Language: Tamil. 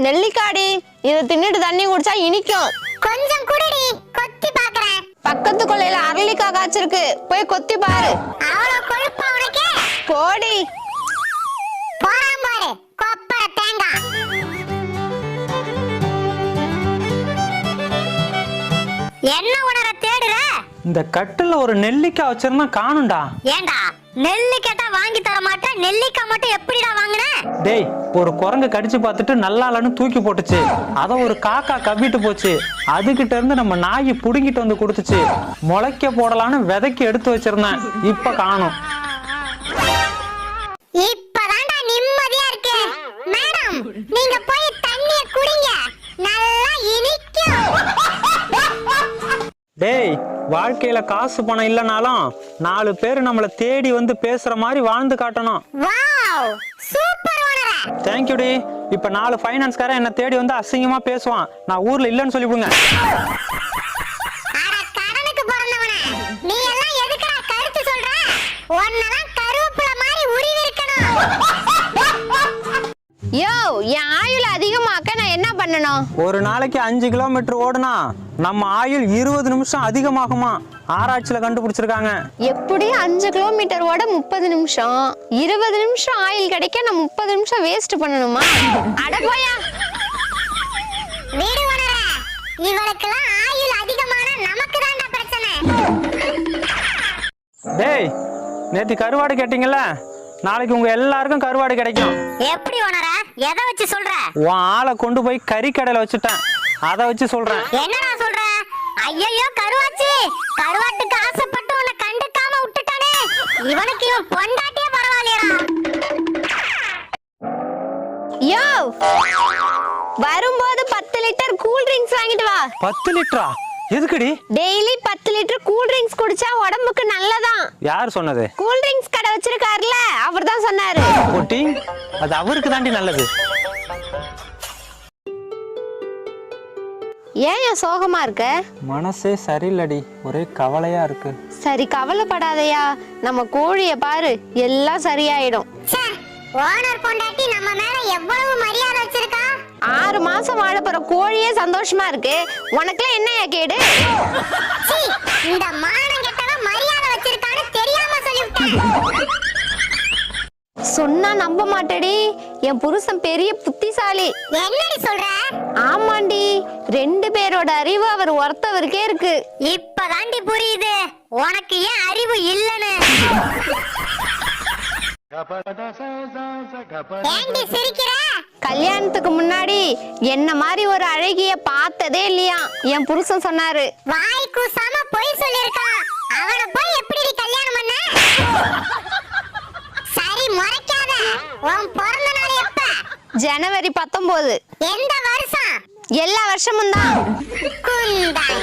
நெல்லிக்காடி, இத தின்னுட்டு தண்ணி குடிச்சா இனிக்கும். கொஞ்சம் குடிடி, கொத்தி பாக்குறேன். பக்கத்து கொல்லையில அரளிக்காய் காய்ச்சிருக்கு, போய் கொத்தி பாரு. அவ்வளவு கொழுப்பா உனக்கு? போடி. போறான் பாரு, கொப்பர தேங்காய். என்ன உணர தேடுற? இந்த கட்டுல ஒரு நெல்லிக்காய் வச்சிருந்தா காணும்டா. ஏண்டா நெல்லிக்காய் தான் வாங்கி தர மாட்டேன், நெல்லிக்காய் மட்டும் எப்படிடா வாங்குன? டேய், ஒரு குரங்கு கடிச்சு பார்த்துட்டு நல்லாலன்னு தூக்கி போட்டுச்சு. அத ஒரு காக்கா கவ்விட்டு போச்சு. அதுகிட்ட இருந்து நம்ம நாய் புடுங்கிட்டு வந்து கொடுத்துச்சு. முளைக்க போடலான்னு விதைக்கு எடுத்து வச்சிருந்தேன், இப்ப காணும். இப்பதான்டா நிம்மதியா இருக்கு. மேடம், நீங்க போய் தண்ணிய குடிங்க, நல்லா இனிக்கும். டேய், வாழ்க்கையில காசு பணம் இல்லனாலும் 4 பேர் நம்மள தேடி வந்து பேசுற மாதிரி வாழ்ந்து காட்டணும். வாவ், சூப்பர் ஓனரா. தேங்க்யூ டி. இப்ப 4 ஃபைனான்ஸ்காரன் என்ன தேடி வந்து அசிங்கமா பேசுவான். நான் ஊர்ல இல்லன்னு சொல்லிவிடுங்க. அட கடனுக்கு பிறந்தவனே, நீ எல்லாம் எதுக்குடா கருத்து சொல்ற? உன்னலாம் கருவேப்பிலை மாதிரி உருவி இருக்கணும். யோ, என் ஆயுள் அதிகமாக்க நான் என்ன பண்ணணும்? ஒரு நாளைக்கு 5 கிலோமீட்டர் ஓடுனா நம்ம ஆயுள் 20 நிமிஷம் அதிகமாகுமா. ஆராய்ச்சியில கண்டுபிடிச்சிருக்காங்க. எப்படி 5 கிலோமீட்டர் ஓட 30 நிமிஷம், 20 நிமிஷம் ஆயுள் கிடைக்க நான் 30 நிமிஷம் வேஸ்ட் பண்ணணுமா? அட போயா. வீடு ஓனரா, இவளுக்கெல்லாம் ஆயுள் அதிகமான நமக்கு தான்டா பிரச்சனை. டேய், நேத்து கருவாடு கேட்டீங்கல்ல, நாளைக்கு உங்க எல்லாருக்கும் கருவாடு கிடைக்கும். எப்படி ஓனரா? எதை வச்சு சொல்ற? உன் ஆளை கொண்டு போய் கறிக்கடையில வச்சுட்டேன், அதை வச்சு சொல்றேன். என்னடா சொல்ற? ஐயோ கருவாச்சி, கருவாட்டுக்கு ஆசைப்பட்டு உன்னை கண்டுக்காம விட்டுட்டானே. இவனுக்கு இவன் பொண்டாட்டியே பரவாயில்லையா? யோ, வரும்போது 10 லிட்டர் கூல் ட்ரிங்க்ஸ் வாங்கிட்டு வா. 10 லிட்டரா? எதுக்குடி? டெய்லி 10 லிட்டர் கூல் ட்ரிங்க்ஸ் குடிச்சா உடம்புக்கு நல்லதான். யார் சொன்னது? கூல் ட்ரிங்க்ஸ் கடை வச்சிருக்காருல, அவர்தான் சொன்னாரு. போட்டி, அது அவருக்கு தாண்டி நல்லது. ஏன் சோகமா இருக்க? மனசே சரியில்லடி, ஒரே கவலையா இருக்கு. சரி, கவலைப்படாதயா. நம்ம கோழிய பாரு, எல்லாம் சரியாயிடும். ச்சே, ஓனர் பொண்டாட்டி நம்ம மேல எவ்வளவு மரியாதை வச்சிருக்கா. 6 மாசம் வாழ போற கோழியே சந்தோஷமா இருக்கு. உனக்குலாம் என்னையா கேடு? சீ, இந்த மானம் கெட்டவன் மரியாதை வச்சிருக்கான்னு தெரியாம சொல்லிவிட்டேன். சொன்னா நம்ப மாட்டேடி, என் புருஷன் பெரிய புத்திசாலி. என்னடி சொல்ற? ஆமாண்டி, 2 பேரோட அறிவு அவர் ஒருத்தவருக்கே இருக்கு. இப்பதாண்டி புரியுது உனக்கு ஏன் அறிவு இல்லன்னு. ஏண்டி சிரிக்கிற? கல்யாணத்துக்கு முன்னாடி என்ன மாதிரி ஒரு அழகிய பார்த்ததே இல்லையா என் புருஷன் சொன்னாரு. வாய் கூசாம பொய் சொல்லிருக்கான். அவனை போய் எப்படி கல்யாணம் பண்ண? சரி, முறைக்காத. உன் பிறந்த நாள் எப்ப? ஜனவரி 19. எந்த வருஷம்? எல்லா வருஷமும் தான். குந்தாய்.